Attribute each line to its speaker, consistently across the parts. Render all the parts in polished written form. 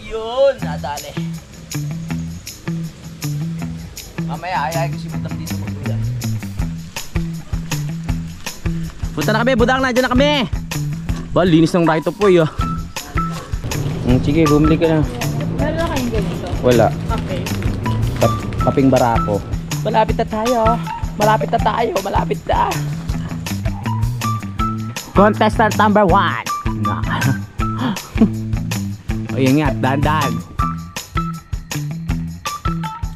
Speaker 1: Yun, nadali. Mamaya, ayay ko si Budang dito magbulan. Punta na kami, Budang, nandiyan na kami. Ba, linis ng rito po yun. Sige, bumili ka na.
Speaker 2: Meron na kayong ganito?
Speaker 1: Wala.
Speaker 2: Okay.
Speaker 1: Kaping barako. Malapit na tayo. Malapit na tayo. Malapit na. Contestant number 1. O yun nga, dandan.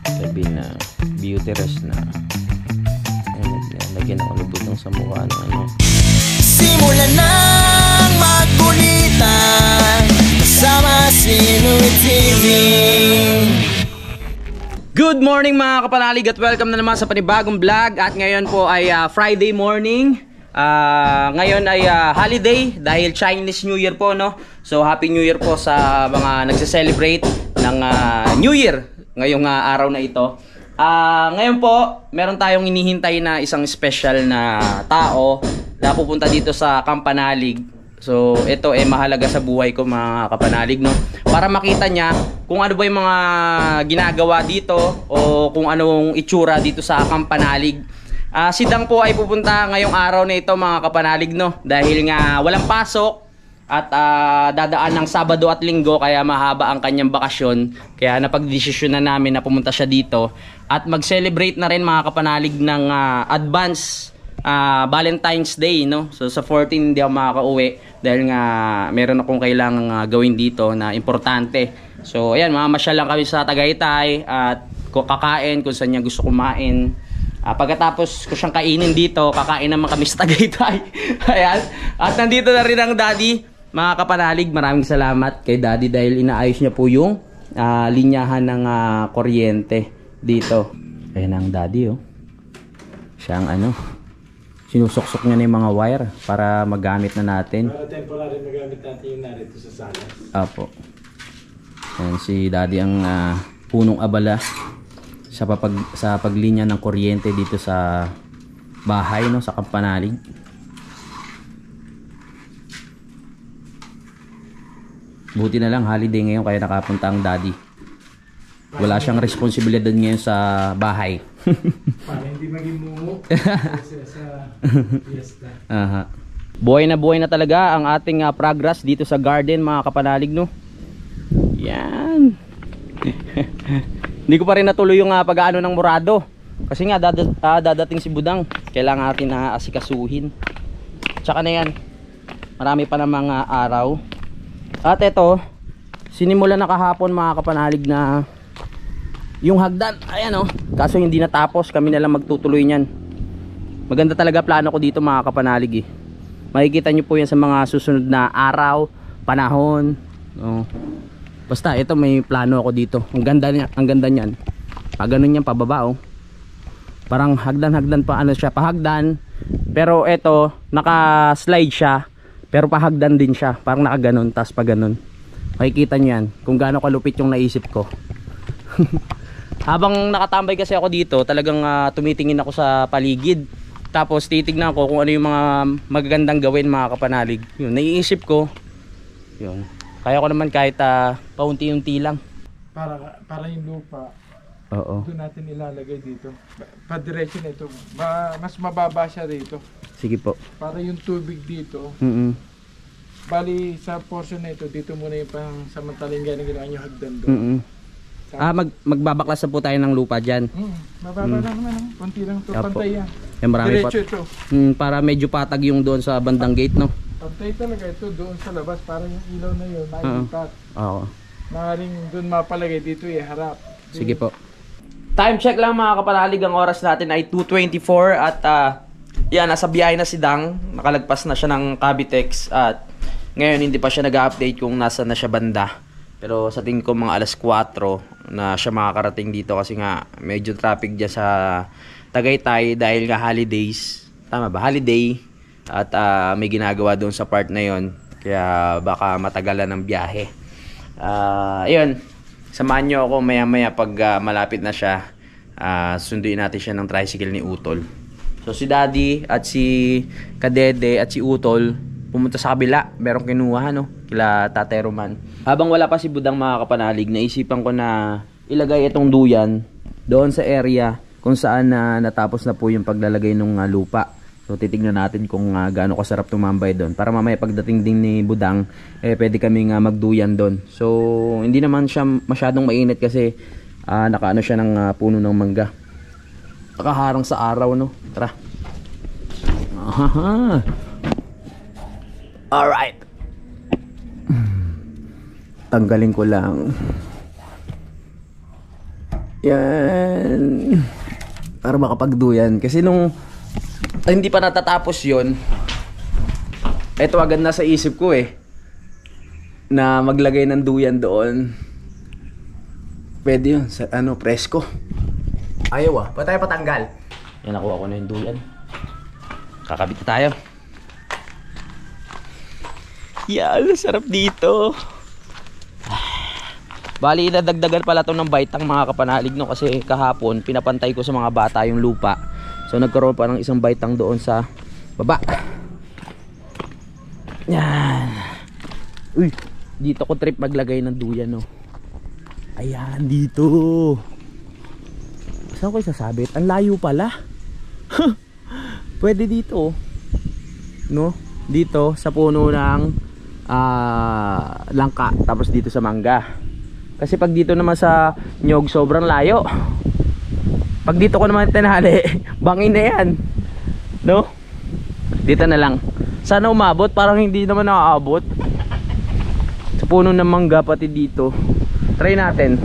Speaker 1: Sabi na beauty rest na. Lagyan ako lubutang sa mukha ng ano.
Speaker 3: Simulan nang magkulitan kasama si Louie TV.
Speaker 1: Good morning mga kapanalig at welcome na naman sa panibagong vlog. At ngayon po ay Friday morning. Ngayon ay holiday dahil Chinese New Year po, no? So Happy New Year po sa mga nagse-celebrate ng New Year ngayong araw na ito. Ngayon po, meron tayong inihintay na isang special na tao na pupunta dito sa Kampanalig. So ito mahalaga sa buhay ko mga kapanalig, no? Para makita niya kung ano ba yung mga ginagawa dito o kung anong itsura dito sa Kampanalig. Si Dang po ay pupunta ngayong araw na ito mga kapanalig, no? Dahil nga walang pasok at dadaan ng Sabado at Linggo kaya mahaba ang kanyang bakasyon. Kaya napagdesisyon na namin na pumunta siya dito at mag-celebrate na rin mga kapanalig ng advance Valentine's Day, no? So sa 14 hindi ako makakauwi dahil nga meron akong kailangang gawin dito na importante. So ayan, mamamasyal lang kami sa Tagaytay at kakain kung saan niya gusto kumain. Pagkatapos ko siyang kainin dito, kakain naman kami sa Tagaytay. Ayan. At nandito na rin ang daddy. Mga kapanalig, maraming salamat kay daddy dahil inaayos niya po yung linyahan ng kuryente dito. Ayan ang daddy, oh. Siya ang ano, sinusuksok niya na yung mga wire para magamit na natin.
Speaker 4: Para temporary magamit natin yung narito sa sala.
Speaker 1: Apo. Ayan, si daddy ang punong abala sa paglinya ng kuryente dito sa bahay, no, sa Kampanalig. Buti na lang holiday ngayon kaya nakapunta ang daddy. Wala siyang responsibilidad ngayon sa bahay.
Speaker 4: Para hindi maging mumu sa fiesta.
Speaker 1: Aha. Buhay na talaga ang ating progress dito sa garden mga kapanalig, no. Yan. Hindi ko pa rin natuloy yung pag-aano ng murado. Kasi nga dadating si Budang. Kailangan natin na asikasuhin. Tsaka na yan, marami pa namang araw. At ito, sinimulan na kahapon mga kapanalig na yung hagdan. Ayan, oh. Kaso hindi natapos, kami na lang magtutuloy niyan. Maganda talaga plano ko dito mga kapanalig, eh. Makikita nyo po yan sa mga susunod na araw, panahon, oh. Basta ito may plano ako dito. Ang ganda niyan. Pag ganun yan pababa, oh. Parang hagdan pa ano siya, pahagdan. Pero ito naka-slide siya, pero pahagdan din siya. Parang nakaganon, tas pa ganun. Makikita niyo yan kung gaano kalupit yung naisip ko. Habang nakatambay kasi ako dito, talagang tumitingin ako sa paligid. Tapos titignan ko kung ano yung mga magagandang gawin mga kapanalig. Yun, naiisip ko. Yun. Kaya ko naman kahit paunti-unti lang.
Speaker 4: Para yung lupa.
Speaker 1: Oo.
Speaker 4: Doon natin ilalagay dito. Padiretso na ito. Mas mababa siya dito.
Speaker 1: Sige po.
Speaker 4: Para yung tubig dito. Bali sa portion na ito, dito muna yung pang samantalang gano'n ginawa nyo hagdan doon. Magbabaklas na po tayo ng lupa dyan. Mababa lang naman. Konti lang ito. Pantay yan. Diretso ito.
Speaker 1: Para medyo patag yung doon sa bandang gate, no?
Speaker 4: Pantay talaga ito doon sa labas. Para yung ilaw na yun, mailipat.
Speaker 1: Oo.
Speaker 4: Maaaring doon mapalagay dito harap.
Speaker 1: Sige po. Time check lang mga kapanalig, ang oras natin ay 2:24 at yan, nasa biyahe na si Dang. Nakalagpas na siya ng Cavitex at ngayon hindi pa siya nag-update kung nasa na siya banda. Pero sa tingin ko mga alas 4 na siya makakarating dito kasi nga medyo traffic dyan sa Tagaytay dahil nga holidays. Tama ba? Holiday. At may ginagawa doon sa part na yon. Kaya baka matagalan ng biyahe. Ayun. Samahan nyo ako maya-maya pag malapit na siya. Sunduin natin siya ng tricycle ni Utol. So si Daddy at si Kadede at si Utol pumunta sa kabila. Merong kinuha, no? Kila Tatay Roman. Habang wala pa si Budang mga kapanalig, naisipan ko na ilagay itong duyan doon sa area kung saan natapos na po yung paglalagay ng lupa. So titignan natin kung gaano kasarap tumambay doon. Para mamaya pagdating din ni Budang, pwede kaming magduyan doon. So hindi naman siya masyadong mainit kasi nakaano siya ng puno ng mangga. Nakaharang sa araw, no? Tara. Aha. Alright. Tanggalin ko lang. Yan. Para makapagduyan. Kasi nung hindi pa natatapos yon, ito agad na sa isip ko na maglagay ng duyan doon. Pwede yun sa presko. Ayaw pa tayo patanggal. Yan, nakuha ko na yung duyan. Kakabit na tayo. Yan, sarap dito. Bali, nadagdagan pala ito ng baitang mga kapanalig, no? Kasi kahapon pinapantay ko sa mga bata yung lupa. So nagkaroon pa ng isang baitang doon sa baba. Yan. Uy, dito ko trip maglagay ng duyan, no? Ayan, dito. Saan ko isasabit? Ang layo pala. Pwede dito, no? Dito sa puno ng langka, tapos dito sa mangga. Kasi pag dito naman sa nyog, sobrang layo. Pag dito ko naman tinali, bangin na yan, no? Dito na lang. Sana umabot, parang hindi naman nakaabot. Sa puno ng mangga pati dito. Try natin.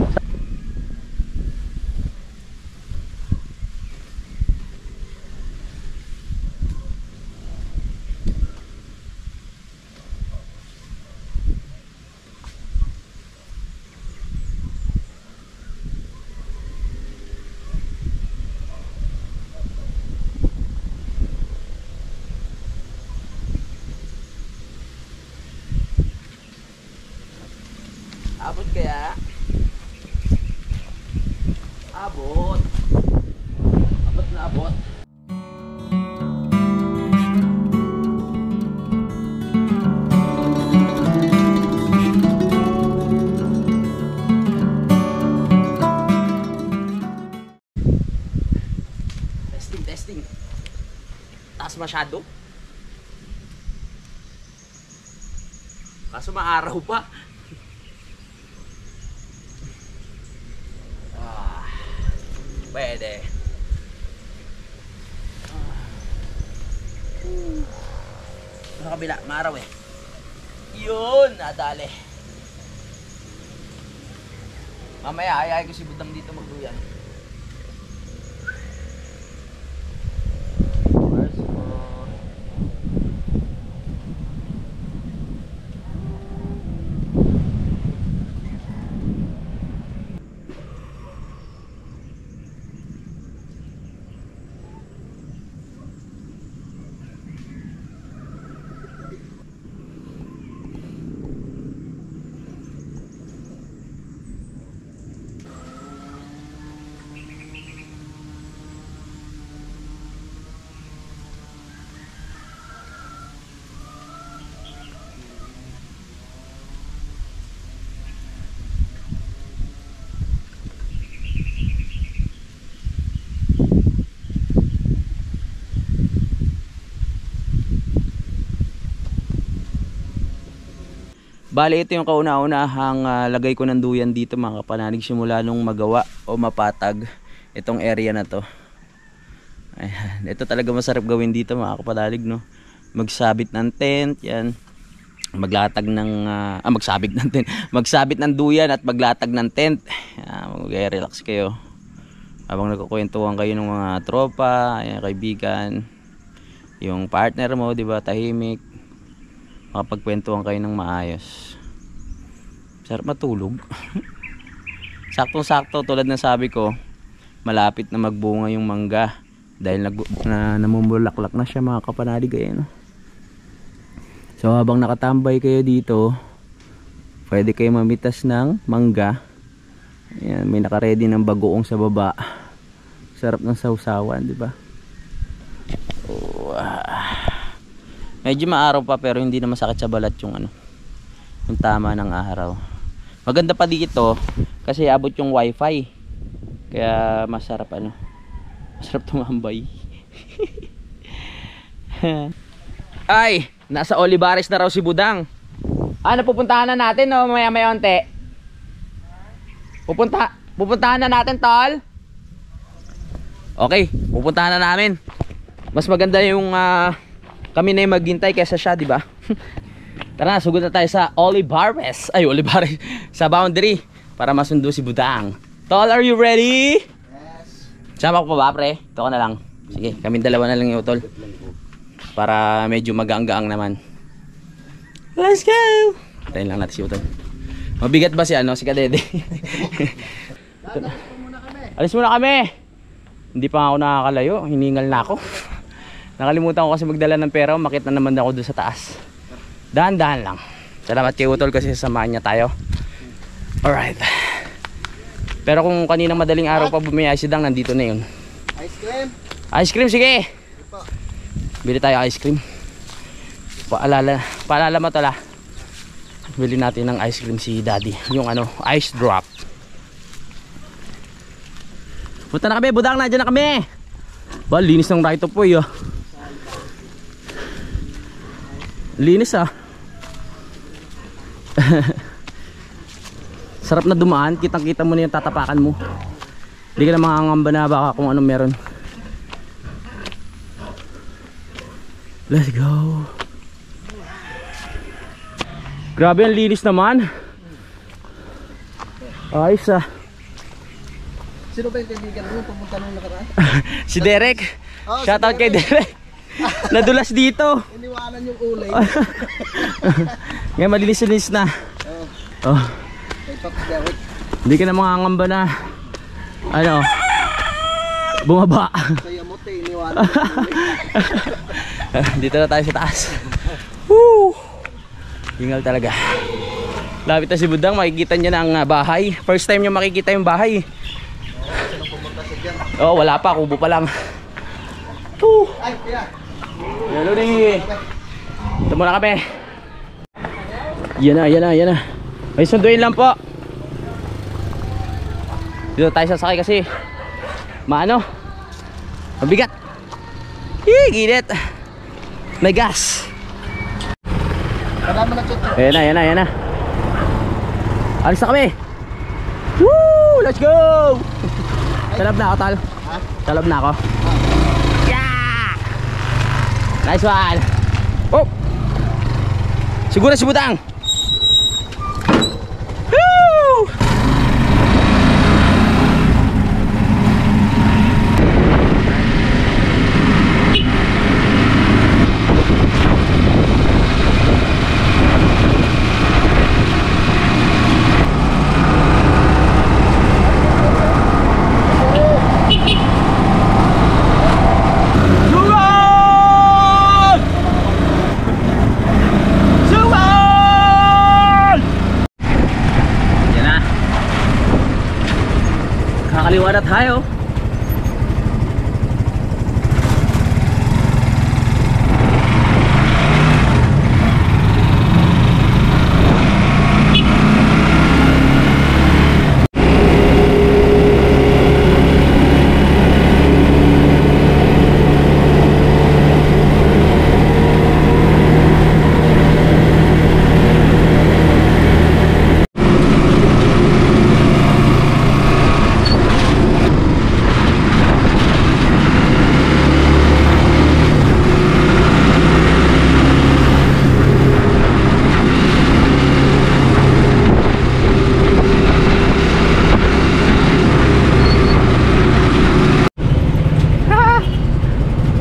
Speaker 1: Abot kaya? Abot. Abot na abot. Testing. Taas masyado. Kaso maaraw pa. Pwede. Sa kabila, maaraw Yun, nadali. Mamaya, ayahay ko si Budang dito magduyan. Bali, ito yung kauna-unahang lagay ko ng duyan dito mga kapanalig, simula nung magawa o mapatag itong area na to. Ayan, ito talaga masarap gawin dito mga kapanalig, no? Magsabit ng tent, yan. Maglatag ng magsabit ng duyan at maglatag ng tent. Mag-relax kayo habang nagkukwentuhan kayo ng mga tropa, ayan, kaibigan, yung partner mo, di ba, tahimik. Makapagkwentuhan kayo ng maayos. Sarap matulog. Saktong-sakto, tulad ng sabi ko, malapit na magbunga yung mangga dahil namumulaklak na siya mga kapanalig. Ayan. So habang nakatambay kayo dito, pwede kayo mamitas ng mangga. Ayan, may nakaready ng bagoong sa baba. Sarap ng sausawan, di ba? Medyo maaraw pa pero hindi na masakit sa balat yung yung tama ng araw. Maganda pa dito kasi abot yung wifi. Kaya masarap ano. Masarap tumambay. Ay, nasa Olivares na raw si Budang. Ano pupuntahan na natin no, maya-maya onte. Pupuntahan na natin, tol. Okay, pupuntahan na namin. Mas maganda yung kami na yung maghintay kaysa siya, di ba? Tara na, sugod na tayo sa Olivares. Ay, Olivares. Sa boundary. Para masundo si Budang. Tol, are you ready?
Speaker 3: Yes.
Speaker 1: Sama ko pa ba, pre? Ito ko na lang. Sige, kami dalawa na lang yung tol. Para medyo magaang-gaang naman. Let's go! Tayo lang natin si Utol. Mabigat ba si si Kadede? Alis muna kami. Hindi pa ako nakakalayo. Hiningal na ako. Nakalimutan ko kasi magdala ng pera. Makit na naman ako doon sa taas. Dahan-dahan lang. Salamat kay Utol kasi sasamahan niya tayo. Alright. Pero kung kaninang madaling araw pa bumiyay si Dang, nandito na yun.
Speaker 3: Ice cream?
Speaker 1: Ice cream, sige! Bili tayo ice cream. Paalala mo tala. Bili natin ng ice cream si Daddy. Yung ice drop. Punta na kami, Budang, nandiyan na kami. Ba, linis ng right of way Linis Sarap na dumaan, kitang-kita mo na yung tatapakan mo. Hindi ka na makangamba na baka kung anong meron. Let's go. Grabe ang linis naman. Ayos
Speaker 3: Sino ba yung kaibigan mo pumunta nung nakaraan?
Speaker 1: Si Derek.
Speaker 3: Oh,
Speaker 1: Shoutout
Speaker 3: si
Speaker 1: kay Derek. Nadulas dito.
Speaker 3: Iniwanan yung ulay.
Speaker 1: Ngayon malinis-linis na. Oh.
Speaker 3: Kay Pops Derek.
Speaker 1: Hindi ka na makangamba na bumaba.
Speaker 3: Kaya mo te, iniwanan yung ulay.
Speaker 1: Dito na tayo sa taas. Woo! Hingal talaga. Lapit na si Budang, makikita niya na ang bahay. First time niya makikita yung bahay. Oh, wala pa, kubo pa lang. Woo!
Speaker 3: Ay, kuya.
Speaker 1: Hello di. Ito muna kami. Yan na. May sunduin lang po. Dito tayo sasakay kasi mabigat. Ginit. May gas.
Speaker 3: Wala mo na chuto.
Speaker 1: Ayan na. Alis na kami. Woo! Let's go! Talab na ako, tal.
Speaker 3: Ha?
Speaker 1: Talab na ako. Yeah! Nice one. Oh! Siguro si Budang. Woo! Kakaliwa na tayo.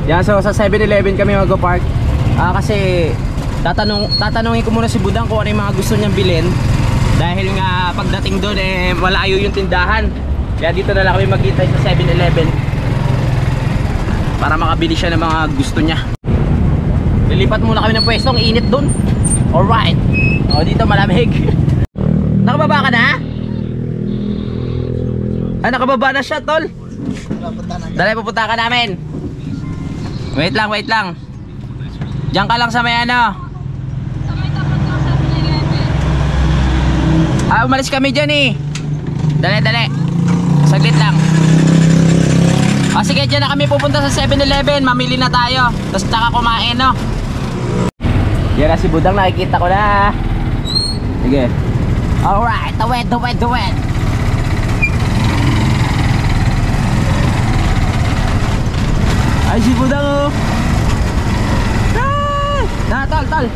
Speaker 1: Yan, so sa 7-Eleven kami mag-park. Kasi tatanungin ko muna si Budang kung ano yung mga gusto niyang bilhin. Dahil nga pagdating doon malayo yung tindahan. Kaya dito na lang kami maghintay sa 7-Eleven para makabili siya ng mga gusto niya. Lilipat muna kami ng pwesto, ang init doon. Alright. O, dito malamig. Nakababa ka na? Ay, nakababa na siya, tol. Dali, pupunta ka namin. Wait lang. Diyan ka lang sa may Umalis kami dyan eh. Dali, dali. Saglit lang. Sige, dyan na kami pupunta sa 7-Eleven. Mamili na tayo. Tapos tsaka kumain, no? Yan na si Budang, nakikita ko na. Sige. Alright, tawid. Ay, si Budang, oh. Tol.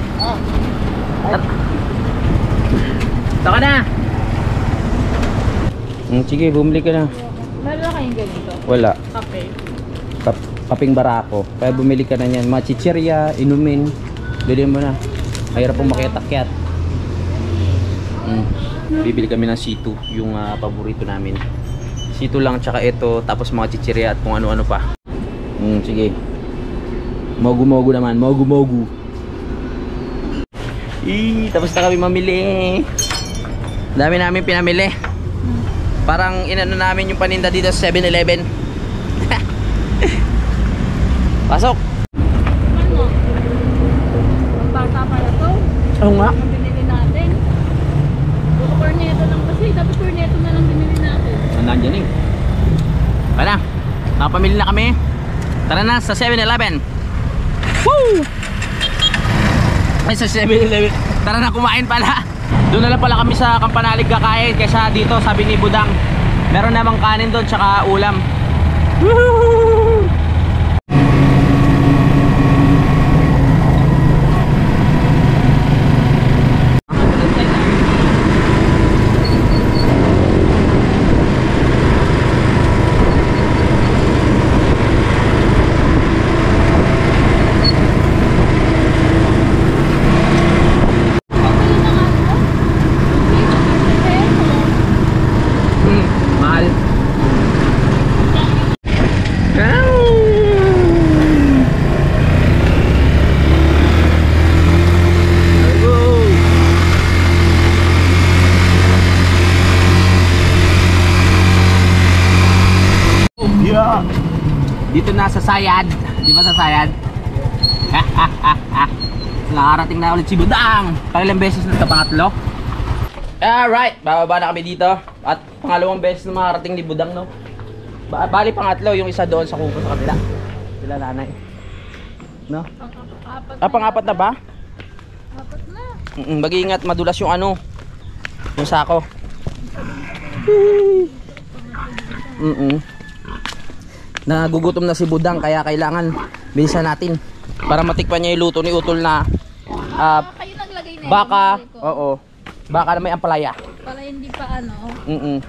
Speaker 1: Taka na. Sige, bumili ka na.
Speaker 3: Meron na kayong ganito?
Speaker 1: Wala.
Speaker 3: Kape.
Speaker 1: Kaping barako. Kaya bumili ka na yan. Mga chichirya, inumin. Bili mo na. Mahirap pong makitakyat. Bibili kami ng C2. Yung paborito namin. C2 lang, tsaka ito. Tapos mga chichirya at kung ano-ano pa. Sige. Mogu naman. Mogu. Tapos na kami mamili. Dami namin pinamili. Parang inano namin yung paninda dito sa 7-Eleven. Pasok.
Speaker 3: Ano? Ang bata pala to.
Speaker 1: Oo nga.
Speaker 3: Ang binili natin. Puro corneto lang kasi. Dapat corneto na lang binili natin.
Speaker 1: Nandyan eh. Wala. Nakapamili na kami. Tara na sa 7-Eleven. Woo! Ay, sa 7-Eleven. Tara na, kumain pala. Doon na lang pala kami sa Kampanalig kakain. Kaysa dito, sabi ni Budang, meron namang kanin doon tsaka ulam. Woo! Mahal. Yeah. Dito na sa Sayad. Di ba sa Sayad? Nakarating na ulit si Budang. Pangilang beses na ito, pangatlo. Alright, bababa na kami dito. At pangalawang beses na makarating ni Budang, no? Bali pangatlo, yung isa doon sa kuko sa kabila. Sila nanay. No? Pang-apat na ba?
Speaker 3: Apat na.
Speaker 1: Mag-iingat, madulas yung ano. Yung sako. Nagugutom na si Budang, kaya kailangan bilisan natin para matikpan niya yung luto ni Utol na
Speaker 3: Kayo naglagay na
Speaker 1: baka.
Speaker 3: yun,
Speaker 1: Oo. Baka na may ampalaya.
Speaker 3: para hindi pa ano.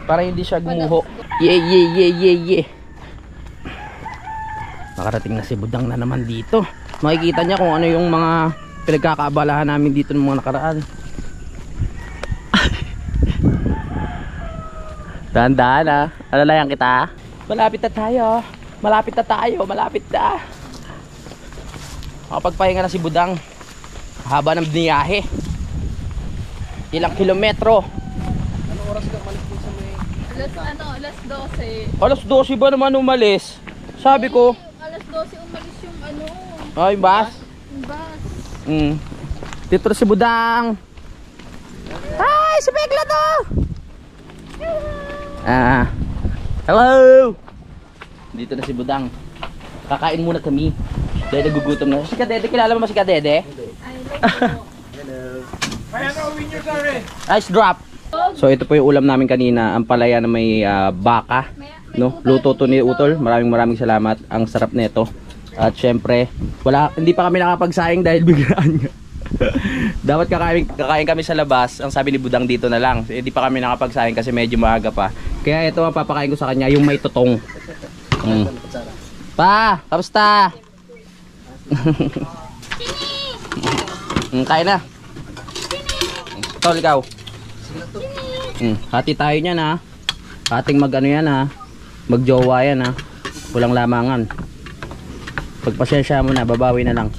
Speaker 1: Para hindi siya gumuho. Yeah. Nakarating na si Budang na naman dito. Makikita niya kung ano yung mga pinagkakaabalahan namin dito ng mga nakaraan. Dahan-dahan ah. Alalayan kita. Malapit na tayo. Malapit na. Makapagpahinga na si Budang. Haba ng biyahe. Ilang kilometro.
Speaker 4: Anong oras ka malis po sa may...
Speaker 3: Alas 12.
Speaker 1: Alas 12 ba naman umalis? Sabi ko.
Speaker 3: Alas 12 umalis yung ano.
Speaker 1: Ay, bus.
Speaker 3: Yung bus.
Speaker 1: Dito na si Budang. Hi, si Pekla to. Hello. Dito na si Budang. Kakain muna kami. Dahil nagugutom na. Si Kadede, kilala mo si Kadede?
Speaker 3: Ay, hello.
Speaker 4: Ay, ano, uwi nyo sa rin?
Speaker 1: Ice drop. So ito po yung ulam namin kanina, ang palaya na may baka, no? Luto to ni Utol. Maraming salamat. Ang sarap nito. At syempre, hindi pa kami nakapagsaing dahil biglaan niya. Dapat kakain kami sa labas. Ang sabi ni Budang dito na lang. Hindi pa kami nakapagsaing kasi medyo maaga pa. Kaya ito ang papakain ko sa kanya, yung may tutong. Pa, kamusta? Kain na. Tol, ikaw. Hati tayo niyan ha. Hating mag-ano yan ha. Magjowa yan ha. Walang lamangan. Pagpasensya mo na, babawi na lang.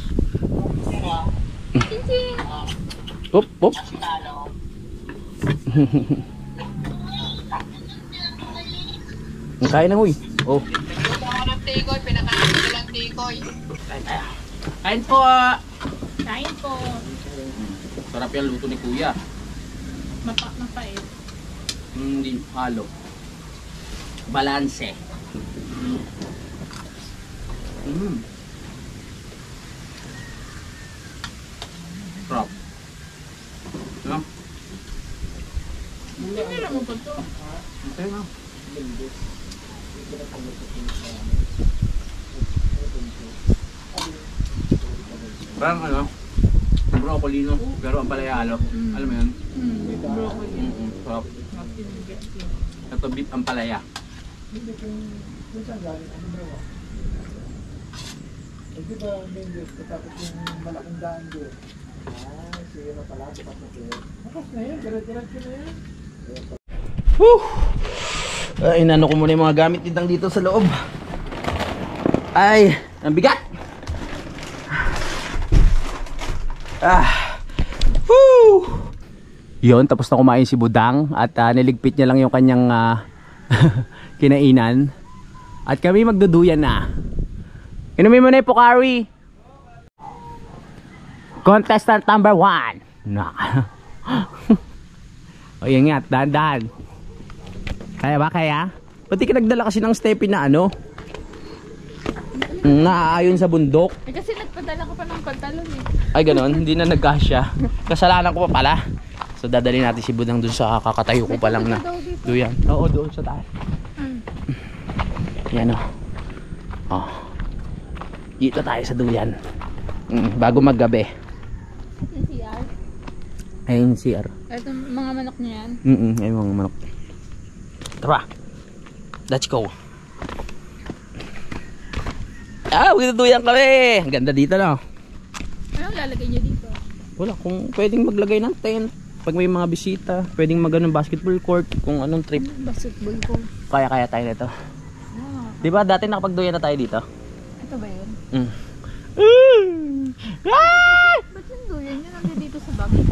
Speaker 1: Up. Kain na huy. Oh. Kain po.
Speaker 3: Kain po.
Speaker 1: Sarap yan luto ni Kuya.
Speaker 3: Mapait.
Speaker 1: Hindi halo. Balanse. Sarap. No?
Speaker 3: Hindi na mo pa to.
Speaker 1: Okay na. Parang ano, broccoli no, pero ang palaya halo. Alam mo yun?
Speaker 3: Broccoli.
Speaker 1: Sarap. Ito beef ang palaya.
Speaker 4: Hindi ba Mendes, tapos yung malaking daan doon? Ah, sige na pala, tapos na yun. Tapos na yun, diretso na yun.
Speaker 1: Whew! Inano ko muna yung mga gamit nitang dito sa loob. Ay, ang bigat! Whew! Yun, tapos na kumain si Budang at niligpit niya lang yung kanyang kinainan. At kami magduduyan na. Inumin mo na yung Pocari. Contestant number 1. O yun nga, dahan-dahan. Kaya ba? Kaya? Pati ka nagdala kasi ng stepin na ano? Naaayon sa bundok.
Speaker 3: Eh kasi nagpadala ko pa ng pantalon eh.
Speaker 1: Ay ganon, hindi na nagkasya. Kasalanan ko pa pala. So dadalhin natin si Budang dun sa kakatayo ko pa lang na duyan. Oo, doon sa taas. Yan o. Oh. Dito tayo sa duyan. Bago maggabi.
Speaker 3: Yung CR.
Speaker 1: Ayun CR.
Speaker 3: Ito mga manok niya yan.
Speaker 1: Ayun mga manok. Tara. Let's go. Magduduyan kami. Ang ganda dito no.
Speaker 3: Anong lalagay niyo dito?
Speaker 1: Wala, kung pwedeng maglagay ng tent. Pag may mga bisita, pwedeng mag ng basketball court. Kung anong trip.
Speaker 3: Basketball ko.
Speaker 1: Kaya tayo nito. Diba dati nakapagduyan na tayo dito?
Speaker 3: Ito ba yun? Ba't yung duyan niya nandito dito sa bangin?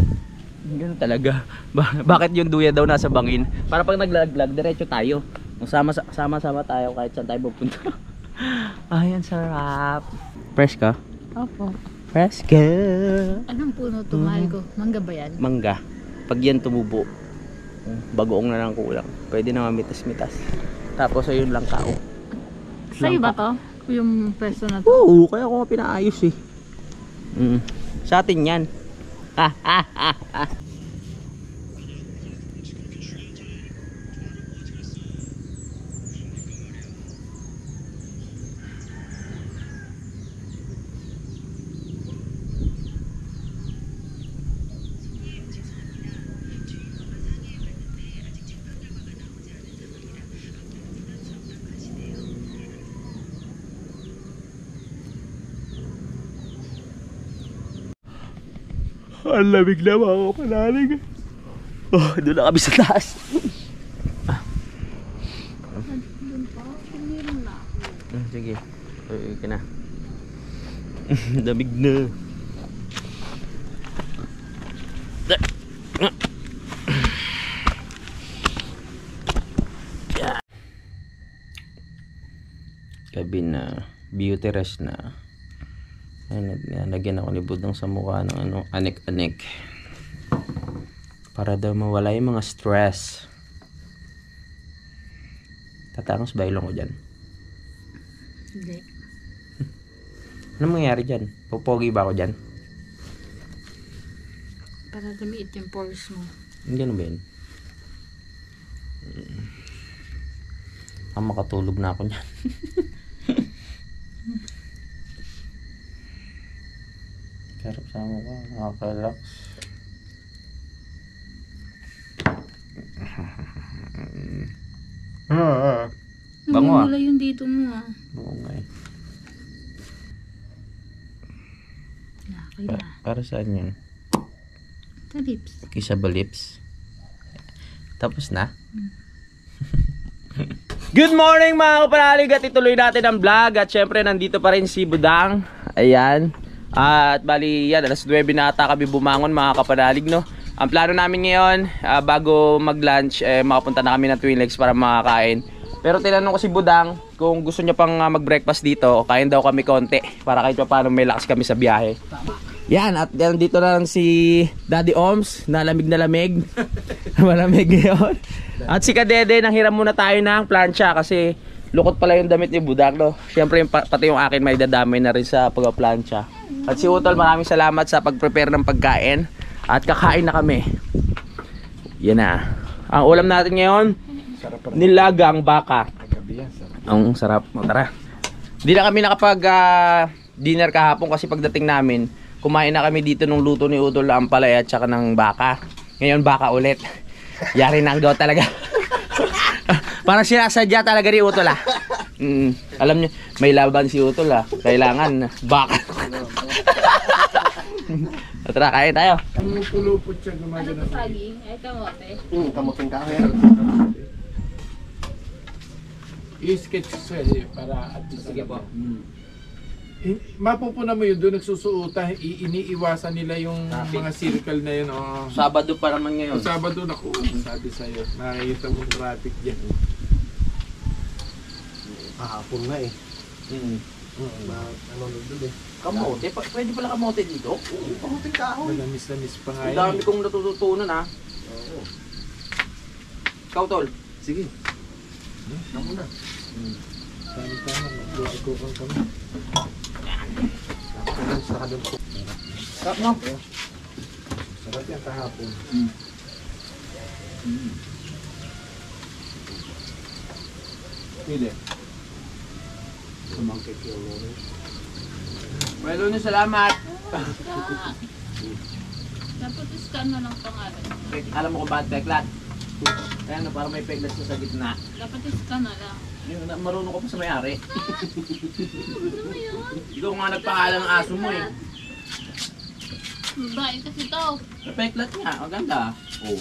Speaker 1: Ganun talaga. Bakit yung duya daw nasa bangin? Para pag naglaglag, diretso tayo. Sama-sama tayo kahit saan tayo pupunta. Ay, ang sarap. Fresh ka?
Speaker 3: Opo.
Speaker 1: Fresh ka.
Speaker 3: Anong puno to, mahal ko? Mangga ba yan?
Speaker 1: Mangga. Pag yan tumubo, bagoong na lang kulang. Pwede na mamitas-mitas. Tapos ayun lang tao.
Speaker 3: Sa'yo ba to? Yung pwesto na to?
Speaker 1: Oo, kaya ko nga pinaayos eh. Sa atin yan. Ang lamig na mga kapanalig. Oh, doon na kami sa taas.
Speaker 3: Doon pa? Pinirin na ako.
Speaker 1: Sige, uy ka na. Lamig na. Gabi na, beauty rest na. Nalagyan ako ni Budang sa mukha ng ano, anik-anik para daw mawala yung mga stress. Tatangos ba ilong ko dyan?
Speaker 3: Hindi.
Speaker 1: Ano mangyayari dyan? Pupogi ba ako dyan?
Speaker 3: Para lumiit yung pores mo.
Speaker 1: Gano'n ba yun? Makatulog na ako dyan. Karap sa mukha, nakaka-relax. Bango ah.
Speaker 3: Namumula yung dito mo ah.
Speaker 1: Bango nga eh.
Speaker 3: Kaya.
Speaker 1: Para saan yun?
Speaker 3: Sa lips.
Speaker 1: Kisa ba lips? Tapos na? Good morning mga kapanalig at ituloy natin ang vlog. At syempre nandito pa rin si Budang. Ayan. At bali yan, alas 9 na ata kami bumangon mga kapanalig no. Ang plano namin ngayon, bago mag-lunch, makapunta na kami ng Twin Lakes para makakain. Pero tinanong ko si Budang kung gusto niya pang mag-breakfast dito. Kain daw kami konti para kahit pa paano may lakas kami sa biyahe. Yan, at yan dito na lang si Daddy Oms, na lamig na lamig. Malamig ngayon. At si Kadede, nanghiram muna tayo ng plancha kasi lukot pala yung damit ni Budak, no? Siyempre, pati yung akin may dadamay na rin sa pagpa-plancha. At si Utol, maraming salamat sa pag-prepare ng pagkain. At kakain na kami. Yan na. Ang ulam natin ngayon, nilagang baka. Ang sarap. O, tara. Di na kami nakapag dinner kahapon kasi pagdating namin, kumain na kami dito nung luto ni Utol na ampalaya at saka ng baka. Ngayon baka ulit. Yari na ang gaw talaga. Parang sinasadya talaga ni Utol Alam niyo, may laban si Utol Kailangan baka. Tara, kain tayo.
Speaker 4: Ang pulupot siya gumagana.
Speaker 3: Saging, ay kamote.
Speaker 2: Kamuting ka ako
Speaker 4: I-sketch siya para at least.
Speaker 1: Sige po.
Speaker 4: Mapupuna mo yun doon nagsusuutan, iniiwasan nila yung mga circle na yun. Oh.
Speaker 1: Sabado pa naman ngayon.
Speaker 4: Sabado na ko, sabi sa'yo. Nakikita mo traffic dyan.
Speaker 2: Kahapon na eh. Ano doon eh.
Speaker 1: Kamote? Pwede pala kamote dito?
Speaker 2: Oo, kamuting ka ako.
Speaker 4: Manamis-namis pa nga
Speaker 1: Ang
Speaker 4: yun.
Speaker 1: dami kong natututunan
Speaker 2: Oo.
Speaker 1: Ikaw, Tol.
Speaker 2: Sige. Kamu na.
Speaker 4: Tama-tama, magbuhay ko kang kami.
Speaker 2: Kamuting sa kadun ko.
Speaker 1: Sarap, no?
Speaker 2: Sarap yan kahapon.
Speaker 4: Pili.
Speaker 2: Sumangkit yung lolo.
Speaker 1: Well, Lunes, salamat.
Speaker 3: Dapat iskan mo ng pangalan.
Speaker 1: Alam mo kung bakit peklat? Kaya ano, parang may peklat sa gitna.
Speaker 3: Dapat iskan na lang.
Speaker 1: Yung marunong ko pa sa may-ari.
Speaker 3: Ano yun?
Speaker 1: Ikaw nga nagpangalan ng aso mo eh.
Speaker 3: Babae kasi to.
Speaker 1: Peklat nga, maganda. Oh.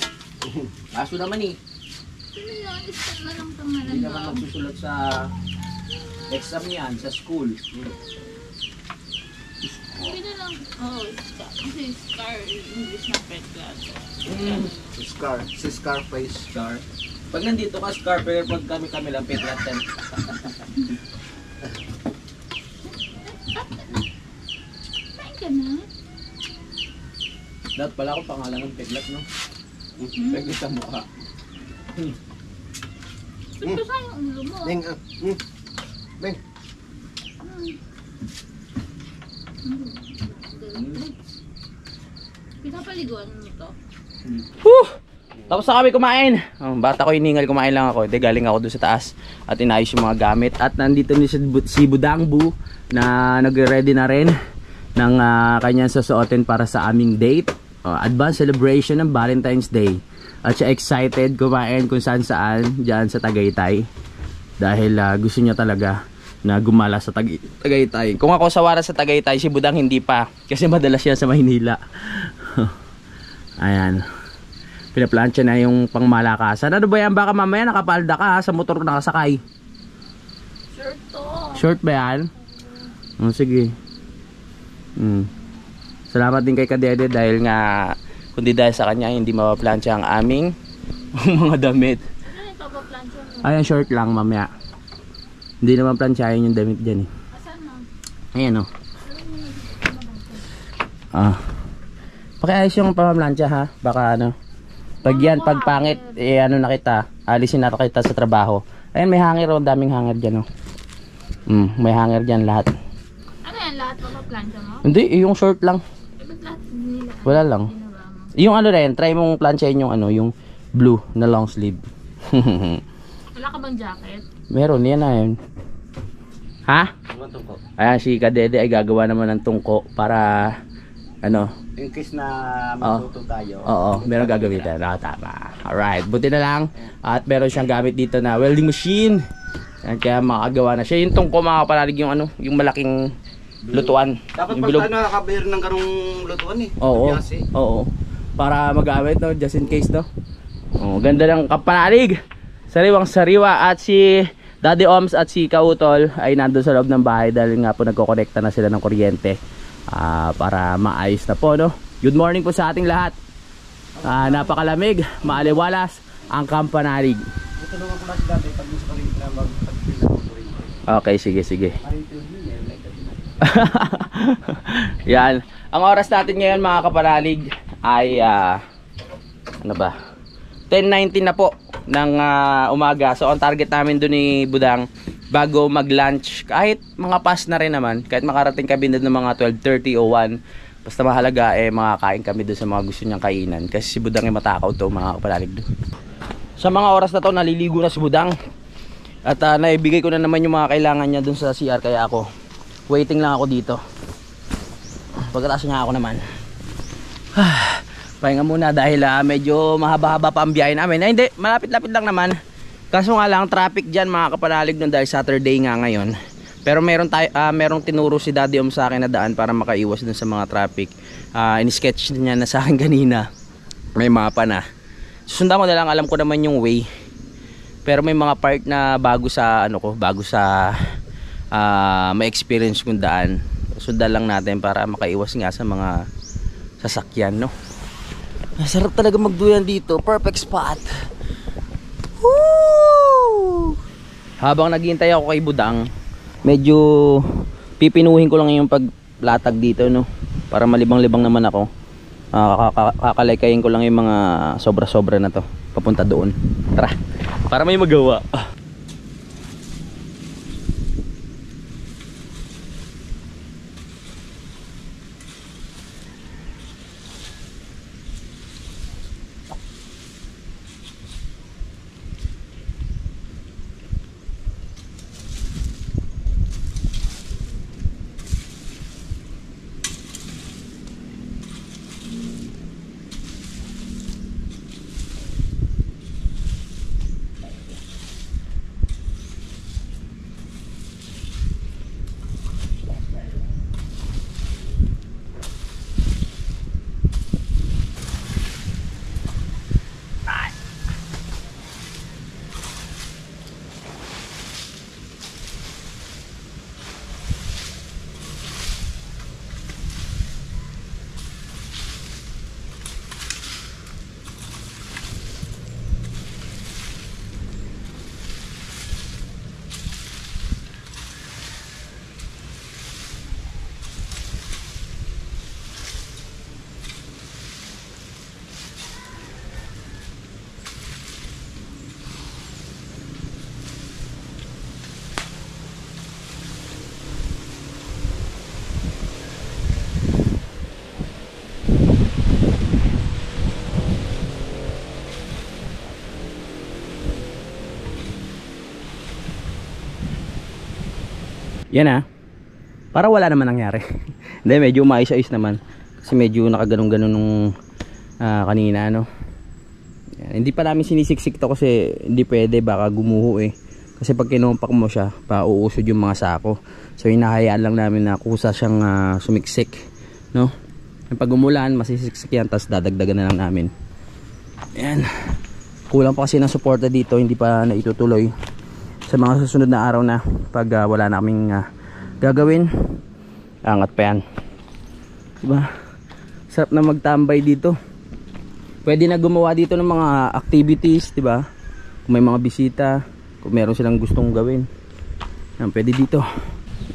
Speaker 1: Aso naman eh.
Speaker 3: Ano yun? Iskan na lang pangalan
Speaker 1: Hindi naman
Speaker 3: mo.
Speaker 1: magsusulat sa exam yan, sa school.
Speaker 3: Hindi na lang. Oo, iskan. Kasi scar, English na peklat.
Speaker 2: Si Scarface.
Speaker 1: Scar. Pag nandito ka, Scar, pero pag kami lang, peklat yan.
Speaker 3: Kain ka na?
Speaker 1: Dapat pala ako pangalan ng peklat, no? Peklat sa mukha.
Speaker 3: Ba't pa sayang ang ulo mo?
Speaker 2: Beng, Beng.
Speaker 3: Pinapaliguan mo to?
Speaker 1: Whew! Tapos na kami kumain. Bata ko hiningal, kumain lang ako. Galing ako doon sa taas at inayos yung mga gamit. At nandito ni si Budangbu na nagre-ready na rin ng kanyang susuotin para sa aming date. Advance celebration ng Valentine's Day. At siya excited kumain kung saan dyan sa Tagaytay. Dahil gusto niya talaga na gumala sa Tagaytay. Kung ako sawara sa Tagaytay, si Budang hindi pa. Kasi madalas siya sa Maynila. Ayan. Pinaplansya na yung pangmalakasan. Ano ba yan? Baka mamaya nakapalda ka sa motor nakasakay.
Speaker 3: Short to.
Speaker 1: Short ba yan? Sige. Salamat din kay Kadede dahil nga kundi dahil sa kanya hindi mapaplansya ang aming mga damit.
Speaker 3: Ano yung papaplansya mo?
Speaker 1: Ayan, short lang mamaya. Hindi naman plansyahin yung damit dyan eh.
Speaker 3: Asan mo?
Speaker 1: Ayan o. Pakiayos yung pamaplansya ha. Baka ano. Pag yan, pag pangit, ano na kita, alisin na kita sa trabaho. Ayan, may hanger o, daming hanger dyan o. May hanger dyan lahat.
Speaker 3: Ano yan? Lahat papaplansya mo?
Speaker 1: Hindi, yung short lang.
Speaker 3: Ba't lahat nila?
Speaker 1: Wala lang.
Speaker 3: Ginawa mo?
Speaker 1: Yung ano rin, try mong plansyahin yung ano, yung blue na long sleeve.
Speaker 3: Wala ka bang jacket?
Speaker 1: Meron, yan na yun. Ha? Ayan, si Kadede ay gagawa naman ng tungko para, ano,
Speaker 2: In case na
Speaker 1: matuto
Speaker 2: tayo.
Speaker 1: oo, meron gagamitin. Tama. Alright, buti na lang. At meron siyang gamit dito na welding machine. Yan, kaya makagawa na siya. Yung tungko mga kapalalig yung ano, yung malaking lutuan.
Speaker 2: Dapat
Speaker 1: Yung
Speaker 2: pag
Speaker 1: bilog.
Speaker 2: tayo nakakabir ng ganung lutuan eh.
Speaker 1: Oo,
Speaker 2: Kasi,
Speaker 1: oo. Para magamit, no? Just in case, no? Oh, ganda ng kapalalig. Sariwang sariwa. At si Daddy Oms at si Kautol ay nandun sa loob ng bahay dahil nga po nagkokonekta na sila ng kuryente. Para maayos na po, no? Good morning po sa ating lahat. Napakalamig, maaliwalas ang Kampanalig.
Speaker 2: ito naman ko lang dati pag gusto rin na magpagpil ng kuryente.
Speaker 1: Okay, sige. Yan. Ang oras natin ngayon mga kapanalig ay ano ba? 10:19 na po ng umaga. So ang target namin doon ni Budang bago mag-lunch, kahit mga past na rin naman, kahit makarating kami doon ng mga 12:30 o 1, basta mahalaga makakain kami doon sa mga gusto niyang kainan. Kasi si Budang matakaw to, mga kapalalig doon. Sa mga oras na to, naliligo na si Budang. At naibigay ko na naman yung mga kailangan niya doon sa CR, kaya ako waiting lang ako dito. Pagkatapos niya ako naman pahinga muna dahil medyo mahaba-haba pa ang biyahe namin. Hindi, malapit-lapit lang naman. Kaso nga lang traffic dyan mga kapanalig nun dahil Saturday nga ngayon. Pero merong tinuro si Daddy sa akin na daan para makaiwas dun sa mga traffic. In-sketch niya na sa akin kanina. May mapa na. Susundan ko na lang, alam ko naman yung way. Pero may mga part na bago sa ma-experience kong daan. Sundan lang natin para makaiwas nga sa mga sasakyan, no? Sarap talaga magduyan dito. Perfect spot. Woo! Habang naghihintay ako kay Budang, medyo pipinuhin ko lang yung paglatag dito, no? Para malibang-libang naman ako. Kakalaykayin ko lang yung mga sobra-sobra na to papunta doon. Tara, para may magawa. Yan para wala naman nangyari. Hindi, medyo maayos-ayos naman. Kasi medyo nakaganon-ganon nung kanina, no? Yan. Hindi pa namin sinisiksik to kasi hindi pwede, baka gumuho Kasi pag kinumpak mo siya, pauusod yung mga sako. So hinahayaan lang namin na kusa siyang sumiksik, no? Pag umulan, masisiksik yan, tapos dadagdagan na lang namin. Yan. Kulang pa kasi ng suporta dito, hindi pa naitutuloy. Sa mga susunod na araw na pag wala na kaming gagawin, angat pa yan, diba? Sarap na magtambay dito. Pwede na gumawa dito ng mga activities, diba? Kung may mga bisita, kung meron silang gustong gawin, yan, pwede dito.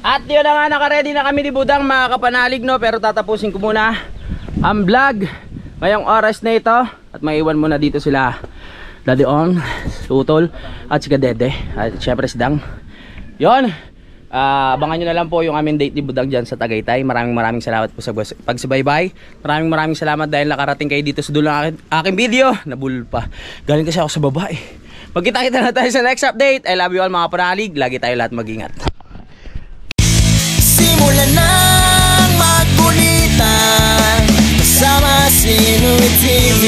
Speaker 1: At yun na nga, nakaready na kami ni Budang mga kapanalig, no? Pero tatapusin ko muna ang vlog ngayong oras na ito at maiwan muna dito sila Daddy On, Tutol at si Kadede at syempre si Dang. Yon, abangan nyo na lang po yung aming date ni Budang dyan sa Tagaytay. Maraming salamat po sa pagsubaybay. Maraming salamat dahil nakarating kayo dito sa dulo ng aking video. Nabulol pa, galing kasi ako sa baba Magkita-kita na tayo sa next update. I love you all mga panalig. Lagi tayo lahat mag-ingat.
Speaker 5: Simulan ng magkulitan kasama si Nuit TV.